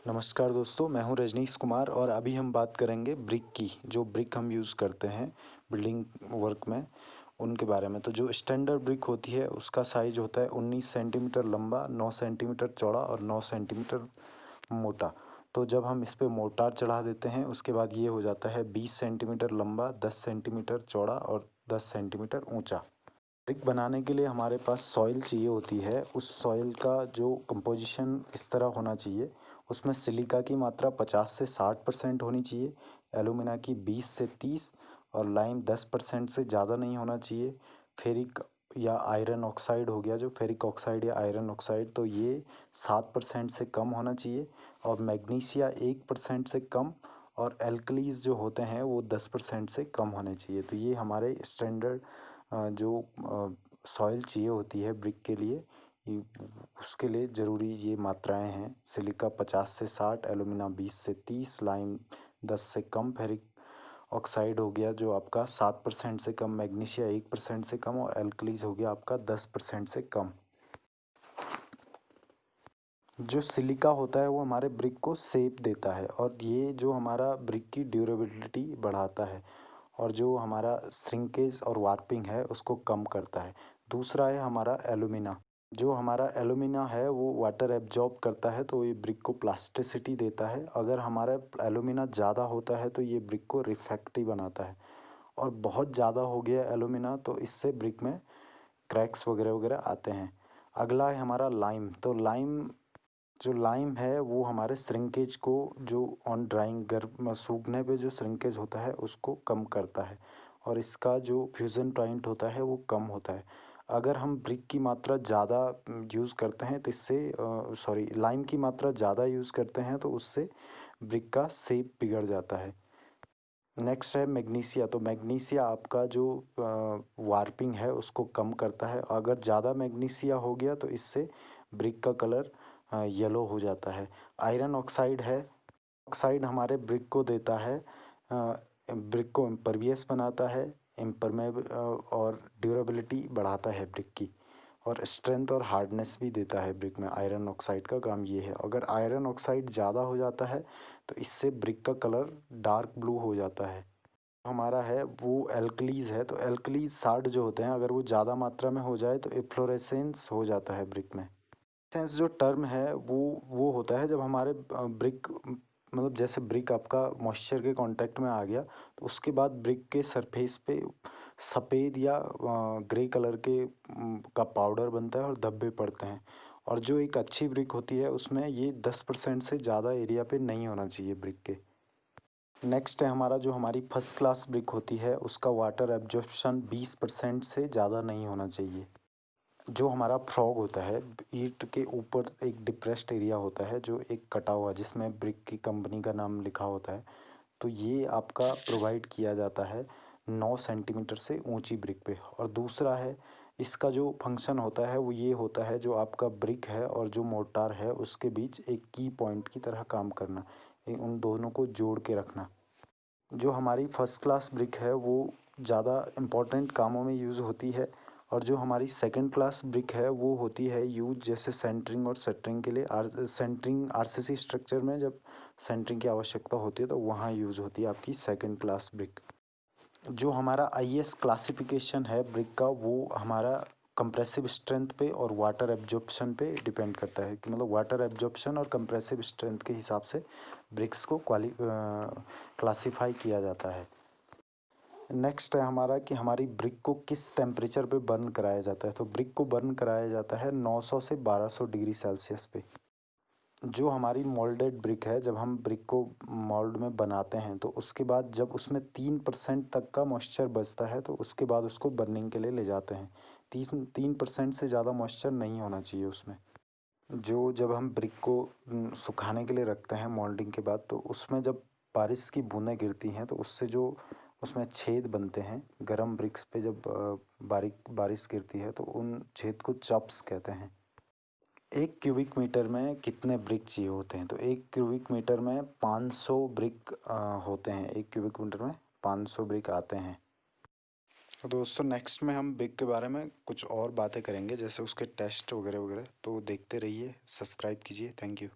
नमस्कार दोस्तों, मैं हूं रजनीश कुमार और अभी हम बात करेंगे ब्रिक की। जो ब्रिक हम यूज़ करते हैं बिल्डिंग वर्क में, उनके बारे में। तो जो स्टैंडर्ड ब्रिक होती है उसका साइज़ होता है 19 सेंटीमीटर लंबा, 9 सेंटीमीटर चौड़ा और 9 सेंटीमीटर मोटा। तो जब हम इस पे मोर्टार चढ़ा देते हैं उसके बाद ये हो जाता है 20 सेंटीमीटर लंबा, 10 सेंटीमीटर चौड़ा और 10 सेंटीमीटर ऊंचा। ब्रिक बनाने के लिए हमारे पास सॉइल चाहिए होती है। उस सॉइल का जो कंपोजिशन इस तरह होना चाहिए, उसमें सिलिका की मात्रा 50 से 60% होनी चाहिए, एलुमिना की 20 से 30 और लाइम 10% से ज़्यादा नहीं होना चाहिए। फेरिक या आयरन ऑक्साइड हो गया, जो फेरिक ऑक्साइड या आयरन ऑक्साइड, तो ये 7% से कम होना चाहिए और मैग्नीशिया 1% से कम और एल्कलीज जो होते हैं वो 10% से कम होने चाहिए। तो ये हमारे स्टैंडर्ड जो सॉइल चाहिए होती है ब्रिक के लिए, ये उसके लिए ज़रूरी ये मात्राएं हैं। सिलिका 50 से 60, एलुमिना 20 से 30, लाइम 10 से कम, फेरिक ऑक्साइड हो गया जो आपका 7% से कम, मैग्नीशिया 1% से कम और एल्कलीज हो गया आपका 10% से कम। जो सिलिका होता है वो हमारे ब्रिक को शेप देता है और ये जो हमारा ब्रिक की ड्यूरेबिलिटी बढ़ाता है और जो हमारा श्रिंकेज और वार्पिंग है उसको कम करता है। दूसरा है हमारा एलुमिना। जो हमारा एलुमिना है वो वाटर एब्जॉर्ब करता है, तो ये ब्रिक को प्लास्टिसिटी देता है। अगर हमारा एलुमिना ज़्यादा होता है तो ये ब्रिक को रिफ्रैक्टिव बनाता है, और बहुत ज़्यादा हो गया एलुमिना तो इससे ब्रिक में क्रैक्स वगैरह वगैरह आते हैं। अगला है हमारा लाइम। तो लाइम है वो हमारे श्रिंकेज को, जो ऑन ड्राइंग गर्म सूखने पे जो श्रिंकेज होता है उसको कम करता है और इसका जो फ्यूज़न पॉइंट होता है वो कम होता है। अगर हम ब्रिक की मात्रा ज़्यादा यूज़ करते हैं तो इससे लाइम की मात्रा ज़्यादा यूज़ करते हैं तो उससे ब्रिक का शेप बिगड़ जाता है। नेक्स्ट है मैग्नीशिया। तो मैग्नीशिया आपका जो वार्पिंग है उसको कम करता है। अगर ज़्यादा मैग्नीशिया हो गया तो इससे ब्रिक का कलर येलो हो जाता है। आयरन ऑक्साइड है, ऑक्साइड हमारे ब्रिक को देता है, ब्रिक को इम्परवियस बनाता है, इम्परमेबल और ड्यूरेबिलिटी बढ़ाता है ब्रिक की, और स्ट्रेंथ और हार्डनेस भी देता है ब्रिक में। आयरन ऑक्साइड का काम ये है। अगर आयरन ऑक्साइड ज़्यादा हो जाता है तो इससे ब्रिक का कलर डार्क ब्लू हो जाता है। हमारा है वो एल्कलीज है। तो एल्कलीज 60 जो होते हैं, अगर वो ज़्यादा मात्रा में हो जाए तो इफ्लोरेसेंस हो जाता है ब्रिक में। सेंस जो टर्म है वो होता है जब हमारे ब्रिक, मतलब जैसे ब्रिक आपका मॉइस्चर के कांटेक्ट में आ गया तो उसके बाद ब्रिक के सरफेस पे सफ़ेद या ग्रे कलर का पाउडर बनता है और धब्बे पड़ते हैं। और जो एक अच्छी ब्रिक होती है उसमें ये 10% से ज़्यादा एरिया पे नहीं होना चाहिए ब्रिक के। नेक्स्ट है हमारा, जो हमारी फर्स्ट क्लास ब्रिक होती है उसका वाटर एब्जॉर्प्शन 20% से ज़्यादा नहीं होना चाहिए। जो हमारा फ्रॉग होता है, ईंट के ऊपर एक डिप्रेस्ड एरिया होता है जो एक कटा हुआ, जिसमें ब्रिक की कंपनी का नाम लिखा होता है, तो ये आपका प्रोवाइड किया जाता है 9 सेंटीमीटर से ऊंची ब्रिक पे। और दूसरा है, इसका जो फंक्शन होता है वो ये होता है, जो आपका ब्रिक है और जो मोर्टार है उसके बीच एक की पॉइंट की तरह काम करना, उन दोनों को जोड़ के रखना। जो हमारी फर्स्ट क्लास ब्रिक है वो ज़्यादा इम्पोर्टेंट कामों में यूज़ होती है, और जो हमारी सेकंड क्लास ब्रिक है वो होती है यूज जैसे सेंटरिंग और शटरिंग के लिए। सेंटरिंग आरसीसी स्ट्रक्चर में जब सेंटरिंग की आवश्यकता होती है तो वहाँ यूज़ होती है आपकी सेकंड क्लास ब्रिक। जो हमारा आईएस क्लासिफिकेशन है ब्रिक का, वो हमारा कंप्रेसिव स्ट्रेंथ पे और वाटर एब्जॉर्प्शन पे डिपेंड करता है, कि मतलब वाटर एब्जॉर्प्शन और कंप्रेसिव स्ट्रेंथ के हिसाब से ब्रिक्स को क्लासिफाई किया जाता है। नेक्स्ट है हमारा कि हमारी ब्रिक को किस टेम्परेचर पे बर्न कराया जाता है। तो ब्रिक को बर्न कराया जाता है 900 से 1200 डिग्री सेल्सियस पे। जो हमारी मोल्डेड ब्रिक है, जब हम ब्रिक को मोल्ड में बनाते हैं तो उसके बाद जब उसमें 3% तक का मॉइस्चर बचता है तो उसके बाद उसको बर्निंग के लिए ले जाते हैं। 3% से ज़्यादा मॉइस्चर नहीं होना चाहिए उसमें। जो जब हम ब्रिक को सुखाने के लिए रखते हैं मोल्डिंग के बाद, तो उसमें जब बारिश की बूंदें गिरती हैं तो उससे जो उसमें छेद बनते हैं, गरम ब्रिक्स पे जब बारीक बारिश गिरती है तो उन छेद को चॉप्स कहते हैं। 1 क्यूबिक मीटर में कितने ब्रिक चाहिए होते हैं? तो 1 क्यूबिक मीटर में 500 ब्रिक होते हैं। 1 क्यूबिक मीटर में 500 ब्रिक आते हैं। तो दोस्तों, नेक्स्ट में हम ब्रिक के बारे में कुछ और बातें करेंगे, जैसे उसके टेस्ट वगैरह वगैरह। तो देखते रहिए, सब्सक्राइब कीजिए। Thank you.